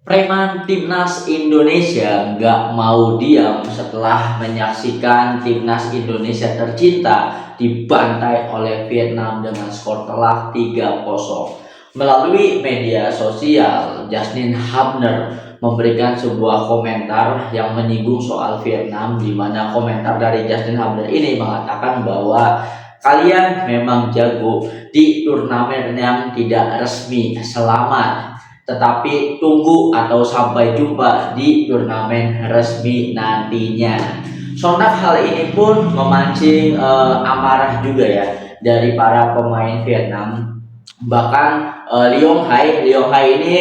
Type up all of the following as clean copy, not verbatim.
Preman Timnas Indonesia nggak mau diam setelah menyaksikan Timnas Indonesia tercinta dibantai oleh Vietnam dengan skor telak 3-0. Melalui media sosial, Justin Hubner memberikan sebuah komentar yang menyinggung soal Vietnam, di mana komentar dari Justin Hubner ini mengatakan bahwa kalian memang jago di turnamen yang tidak resmi, selamat, tetapi tunggu atau sampai jumpa di turnamen resmi nantinya. Sontak hal ini pun memancing amarah juga ya dari para pemain Vietnam. Bahkan Leong Hai ini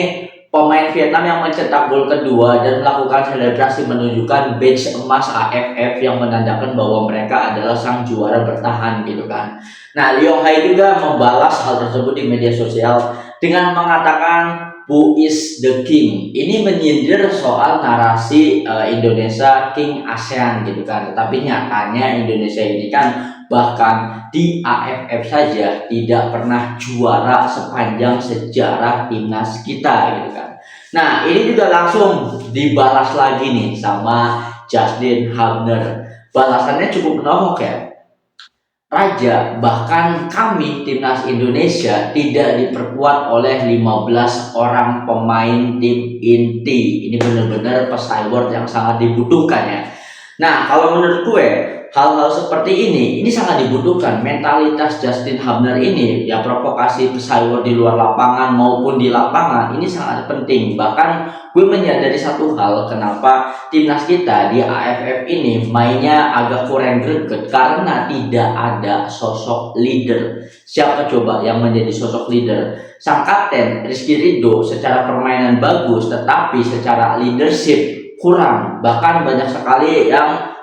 pemain Vietnam yang mencetak gol kedua dan melakukan selebrasi menunjukkan badge emas AFF yang menandakan bahwa mereka adalah sang juara bertahan gitu kan. Nah, Leong Hai juga membalas hal tersebut di media sosial dengan mengatakan Who is the King? Ini menyindir soal narasi Indonesia King ASEAN gitu kan. Tetapi nyatanya Indonesia ini kan bahkan di AFF saja tidak pernah juara sepanjang sejarah timnas kita gitu kan. Nah, ini juga langsung dibalas lagi nih sama Justin Hubner. Balasannya cukup menohok ya. Raja, bahkan kami timnas Indonesia tidak diperkuat oleh 15 orang pemain tim inti. Ini benar-benar pesawat yang sangat dibutuhkan ya. Nah, kalau menurut gue, hal-hal seperti ini sangat dibutuhkan. Mentalitas Justin Hubner ini, ya provokasi pesawat di luar lapangan maupun di lapangan, ini sangat penting. Bahkan gue menyadari satu hal, kenapa timnas kita di AFF ini mainnya agak kurang greget, karena tidak ada sosok leader. Siapa coba yang menjadi sosok leader? Sang kapten Rizky Ridho secara permainan bagus, tetapi secara leadership kurang. Bahkan banyak sekali yang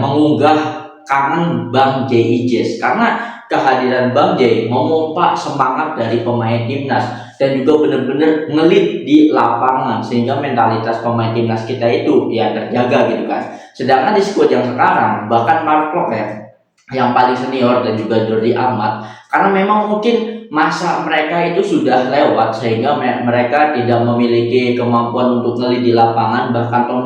mengunggah kangen Bang J.I.Jes, karena kehadiran Bang J memompa semangat dari pemain timnas dan juga benar-benar ngelit di lapangan sehingga mentalitas pemain timnas kita itu ya terjaga gitu kan. Sedangkan di squad yang sekarang bahkan Mark Klok ya yang paling senior dan juga Jordi Amat, karena memang mungkin masa mereka itu sudah lewat sehingga mereka tidak memiliki kemampuan untuk ngelit di lapangan. Bahkan Tom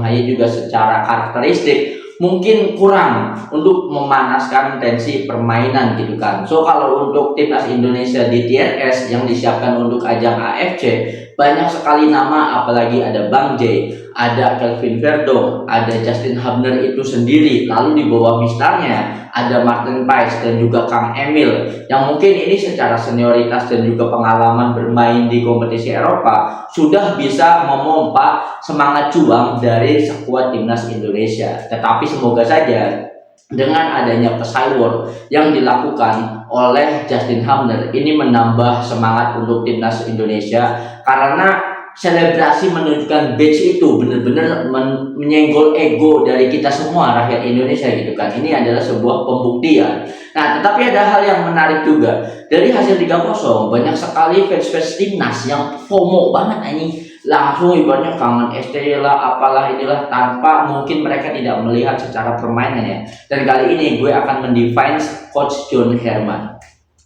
Haye juga secara karakteristik mungkin kurang untuk memanaskan tensi permainan gitu kan. So kalau untuk timnas Indonesia di TRS yang disiapkan untuk ajang AFC, banyak sekali nama, apalagi ada Bang J, ada Kelvin Verdong, ada Justin Hubner itu sendiri, lalu di bawah mistarnya ada Martin Paes dan juga Kang Emil, yang mungkin ini secara senioritas dan juga pengalaman bermain di kompetisi Eropa sudah bisa memompa semangat juang dari skuad timnas Indonesia. Tetapi semoga saja dengan adanya pesawat yang dilakukan oleh Justin Hubner ini menambah semangat untuk timnas Indonesia, karena selebrasi menunjukkan badge itu benar-benar menyenggol ego dari kita semua rakyat Indonesia gitu kan. Ini adalah sebuah pembuktian. Nah, tetapi ada hal yang menarik juga. Dari hasil 3-0, banyak sekali fans-fans timnas yang FOMO banget anjing. Langsung ibaratnya kangen ST lah, apalah inilah, tanpa mungkin mereka tidak melihat secara permainannya. Dan kali ini gue akan mendefine Coach John Herman.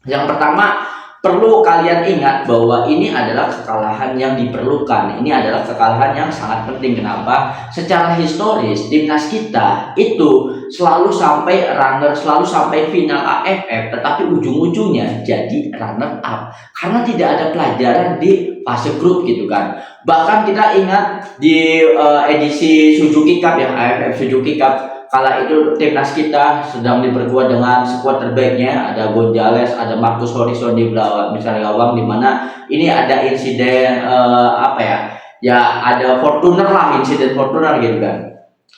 Yang pertama, perlu kalian ingat bahwa ini adalah kekalahan yang diperlukan. Ini adalah kekalahan yang sangat penting. Kenapa? Secara historis timnas kita itu selalu sampai final AFF, tetapi ujung-ujungnya jadi runner up karena tidak ada pelajaran di fase grup gitu kan. Bahkan kita ingat di edisi Suzuki Cup ya, AFF Suzuki Cup, kala itu timnas kita sedang diperkuat dengan skuad terbaiknya, ada Gonzales, ada Marcus Horizon di belakang misalnya gawang, di mana ini ada insiden ada insiden Fortuner gitu kan.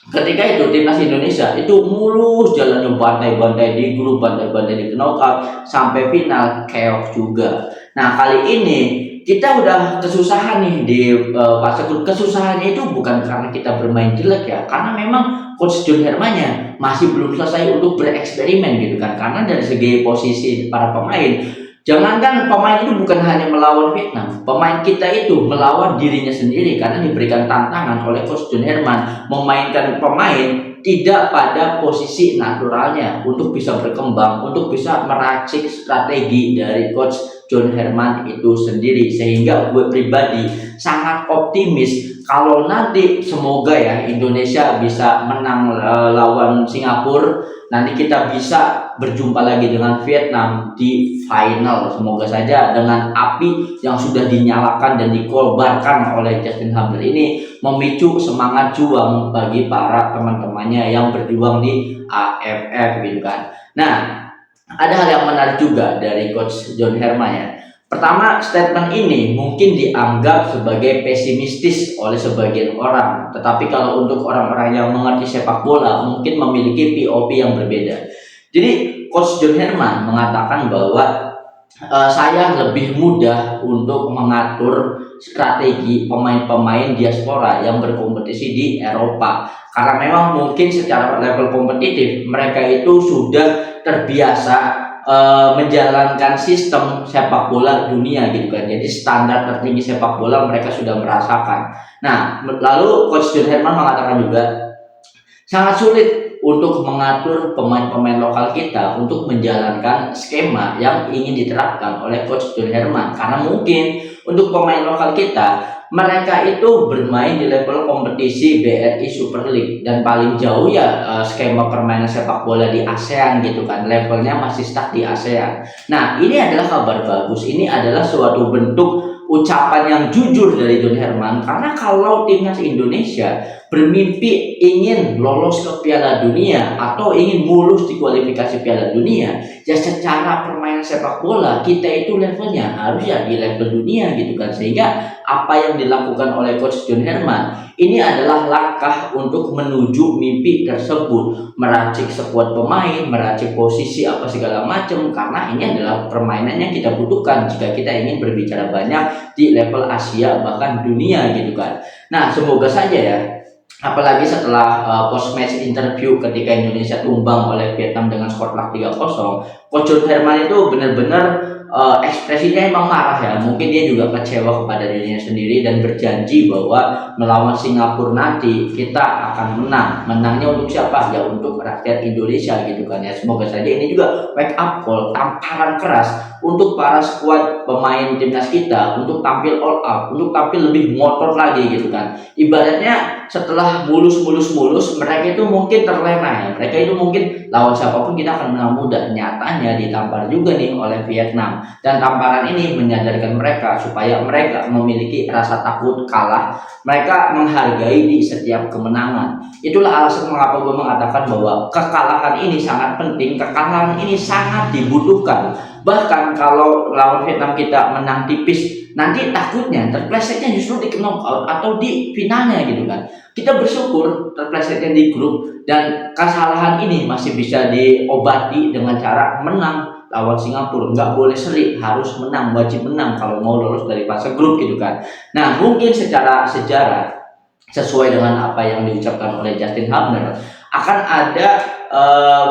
Ketika itu timnas Indonesia itu mulus jalannya, bantai-bantai di grup, bantai-bantai di knockout sampai final, keok juga. Nah, kali ini kita udah kesusahan nih di fase grup. Kesusahannya itu bukan karena kita bermain jelek ya, karena memang Coach John Hermannya masih belum selesai untuk bereksperimen gitu kan. Karena dari segi posisi para pemain, jangankan pemain itu bukan hanya melawan Vietnam, pemain kita itu melawan dirinya sendiri karena diberikan tantangan oleh Coach John Herman memainkan pemain tidak pada posisi naturalnya untuk bisa berkembang, untuk bisa meracik strategi dari Coach John Herman itu sendiri. Sehingga gue pribadi sangat optimis kalau nanti semoga ya Indonesia bisa menang lawan Singapura, nanti kita bisa berjumpa lagi dengan Vietnam di final. Semoga saja dengan api yang sudah dinyalakan dan dikobarkan oleh Justin Hubner ini memicu semangat juang bagi para teman-temannya yang berjuang di AFF gitu kan. Nah, ada hal yang menarik juga dari Coach John Herman ya. Pertama, statement ini mungkin dianggap sebagai pesimistis oleh sebagian orang. Tetapi kalau untuk orang-orang yang mengerti sepak bola mungkin memiliki POV yang berbeda. Jadi Coach John Herman mengatakan bahwa saya lebih mudah untuk mengatur strategi pemain-pemain diaspora yang berkompetisi di Eropa. Karena memang mungkin secara level kompetitif mereka itu sudah terbiasa menjalankan sistem sepak bola dunia gitu kan. Jadi standar tertinggi sepak bola mereka sudah merasakan. Nah, lalu Coach John Herman mengatakan juga sangat sulit untuk mengatur pemain-pemain lokal kita untuk menjalankan skema yang ingin diterapkan oleh Coach John Herman. Karena mungkin untuk pemain lokal kita, mereka itu bermain di level kompetisi BRI Super League dan paling jauh ya skema permainan sepak bola di ASEAN gitu kan, levelnya masih stuck di ASEAN. Nah, ini adalah kabar bagus, ini adalah suatu bentuk ucapan yang jujur dari John Herman, karena kalau timnas Indonesia bermimpi ingin lolos ke Piala Dunia atau ingin mulus di kualifikasi Piala Dunia, ya secara permainan sepak bola kita itu levelnya harus ya di level dunia gitu kan. Sehingga apa yang dilakukan oleh Coach John Herman ini adalah langkah untuk menuju mimpi tersebut, meracik skuad pemain, meracik posisi apa segala macam, karena ini adalah permainan yang kita butuhkan jika kita ingin berbicara banyak di level Asia bahkan dunia gitu kan. Nah, semoga saja ya, apalagi setelah post match interview ketika Indonesia tumbang oleh Vietnam dengan skor telak 3-0, Coach John Herman itu benar-benar ekspresinya emang marah ya. Mungkin dia juga kecewa kepada dirinya sendiri dan berjanji bahwa melawan Singapura nanti kita akan menang. Menangnya untuk siapa? Ya untuk rakyat Indonesia gitu kan ya. Semoga saja ini juga wake up call, tamparan keras untuk para skuad pemain timnas kita untuk tampil all out, untuk tampil lebih ngotot lagi gitu kan. Ibaratnya setelah mulus mereka itu mungkin terlena ya. Mereka itu mungkin lawan siapapun kita akan menang mudah. Nyatanya ditampar juga nih oleh Vietnam, dan tamparan ini menyadarkan mereka supaya mereka memiliki rasa takut kalah. Mereka menghargai di setiap kemenangan. Itulah alasan mengapa gue mengatakan bahwa kekalahan ini sangat penting, kekalahan ini sangat dibutuhkan. Bahkan kalau lawan Vietnam kita menang tipis, nanti takutnya terplesetnya justru di knockout atau di finalnya gitu kan. Kita bersyukur terplesetnya di grup, dan kesalahan ini masih bisa diobati dengan cara menang lawan Singapura. Nggak boleh seri, harus menang, wajib menang kalau mau lolos dari fase grup gitu kan. Nah, mungkin secara sejarah sesuai dengan apa yang diucapkan oleh Justin Hubner, akan ada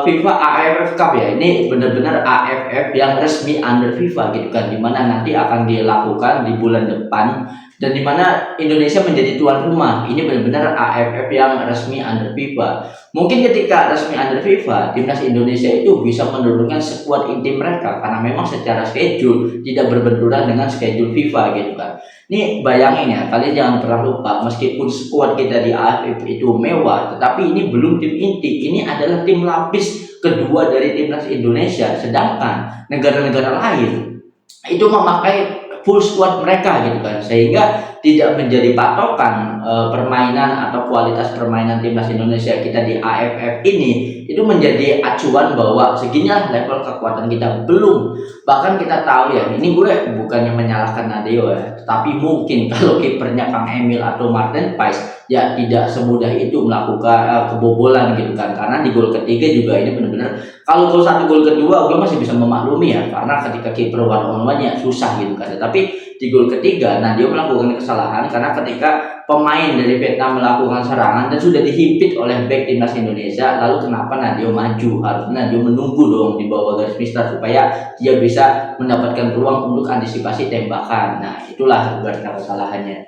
FIFA AFF Cup ya. Ini benar-benar AFF yang resmi under FIFA gitu kan, dimana nanti akan dilakukan di bulan depan dan dimana Indonesia menjadi tuan rumah. Ini benar-benar AFF yang resmi under FIFA. Mungkin ketika resmi under FIFA, timnas Indonesia itu bisa menurunkan skuad inti mereka karena memang secara schedule tidak berbenturan dengan schedule FIFA gitu kan. Ini bayangin ya, kalian jangan pernah lupa, meskipun skuad kita di AFF itu mewah, tetapi ini belum tim inti. Ini adalah tim lapis kedua dari timnas Indonesia, sedangkan negara-negara lain itu memakai full squad mereka gitu kan, sehingga tidak menjadi patokan permainan atau kualitas permainan timnas Indonesia kita di AFF ini itu menjadi acuan bahwa seginilah level kekuatan kita. Belum, bahkan kita tahu ya, ini gue bukannya menyalahkan Nadeo ya, tapi mungkin kalau kipernya Kang Emil atau Martin Paes ya tidak semudah itu melakukan kebobolan gitu kan, karena di gol ketiga juga ini benar-benar, kalau gol satu gol kedua gue masih bisa memaklumi ya, karena ketika kiper one on one ya susah gitu kan. Tapi di gol ketiga Nadeo melakukan kesalahan karena ketika pemain dari Vietnam melakukan serangan dan sudah dihimpit oleh bek timnas Indonesia, lalu kenapa Nadeo maju? Harusnya Nadeo menunggu dong di bawah garis mistar supaya dia bisa mendapatkan peluang untuk antisipasi tembakan. Nah, itulah berarti kesalahannya.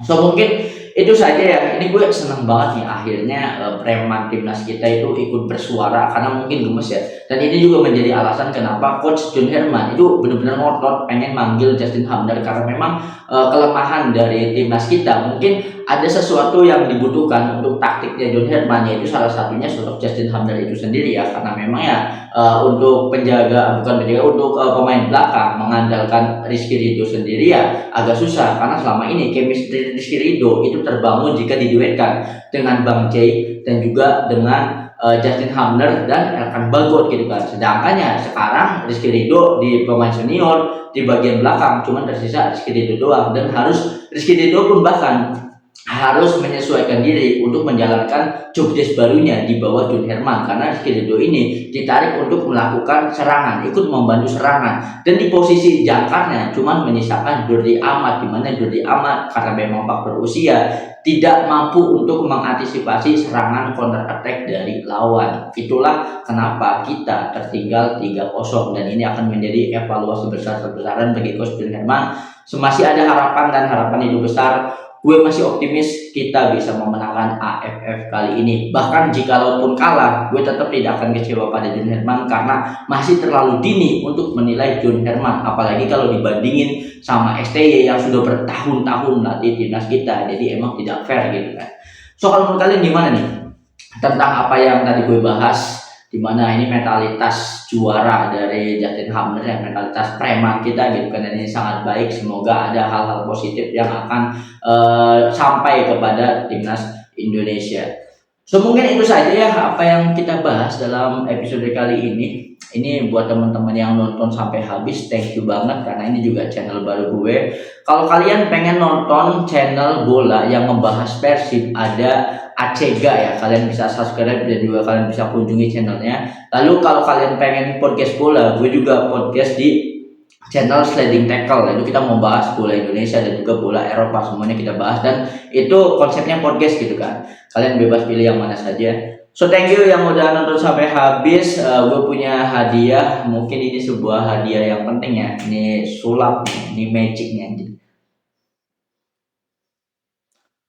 So mungkin Itu saja ya, ini gue seneng banget nih akhirnya preman timnas kita itu ikut bersuara karena mungkin gemes ya. Dan ini juga menjadi alasan kenapa Coach John Herman itu benar-benar ngotot pengen manggil Justin Hamner, karena memang kelemahan dari timnas kita mungkin ada sesuatu yang dibutuhkan untuk taktiknya John Herman, yaitu salah satunya sosok Justin Hamner itu sendiri ya, karena memang ya untuk untuk pemain belakang mengandalkan Rizky Ridho sendiri ya agak susah, karena selama ini chemistry Rizky Ridho itu terbangun jika diduetkan dengan Bang Jay dan juga dengan Justin Hamner dan Elkan Bagot gitu kan. Sedangkan ya sekarang Rizky Ridho di pemain senior di bagian belakang cuman tersisa Rizky Ridho doang, dan Rizky Ridho pun bahkan harus menyesuaikan diri untuk menjalankan job desk barunya di bawah John Herman, karena Rizky Ridho ini ditarik untuk melakukan serangan, ikut membantu serangan, dan di posisi jangkarnya cuman menyisakan Jordi Amat, di mana Jordi Amat karena memang faktor usia tidak mampu untuk mengantisipasi serangan counter attack dari lawan. Itulah kenapa kita tertinggal 3-0, dan ini akan menjadi evaluasi besar-besaran bagi Coach John Herman. Masih ada harapan, dan harapan itu besar. Gue masih optimis kita bisa memenangkan AFF kali ini. Bahkan jikalaupun kalah, gue tetap tidak akan kecewa pada John Herman karena masih terlalu dini untuk menilai John Herman. Apalagi kalau dibandingin sama STY yang sudah bertahun-tahun melatih timnas kita. Jadi emang tidak fair gitu kan. So kalau menurut kalian gimana nih tentang apa yang tadi gue bahas? Dimana ini mentalitas juara dari Justin Hamner ya, mentalitas preman kita gitu kan, dan ini sangat baik. Semoga ada hal-hal positif yang akan sampai kepada timnas Indonesia. So mungkin itu saja ya apa yang kita bahas dalam episode kali ini. Ini buat teman-teman yang nonton sampai habis, thank you banget karena ini juga channel baru gue. Kalau kalian pengen nonton channel bola yang membahas Persib, ada Acega ya, kalian bisa subscribe dan juga kalian bisa kunjungi channelnya. Lalu kalau kalian pengen podcast bola, gue juga podcast di channel Sliding Tackle, itu kita membahas bola Indonesia dan juga bola Eropa, semuanya kita bahas, dan itu konsepnya podcast gitu kan. Kalian bebas pilih yang mana saja. So thank you yang udah nonton sampai habis. Gue punya hadiah, mungkin ini sebuah hadiah yang penting ya. Ini sulap, ini magicnya.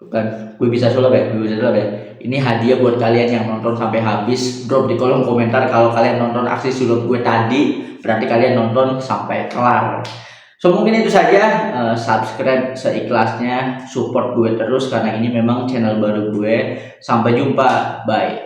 Bukan, gue bisa sulap ya, Ini hadiah buat kalian yang nonton sampai habis. Drop di kolom komentar kalau kalian nonton aksi sulap gue tadi, berarti kalian nonton sampai kelar. So mungkin itu saja. Subscribe seikhlasnya, support gue terus karena ini memang channel baru gue. Sampai jumpa, bye.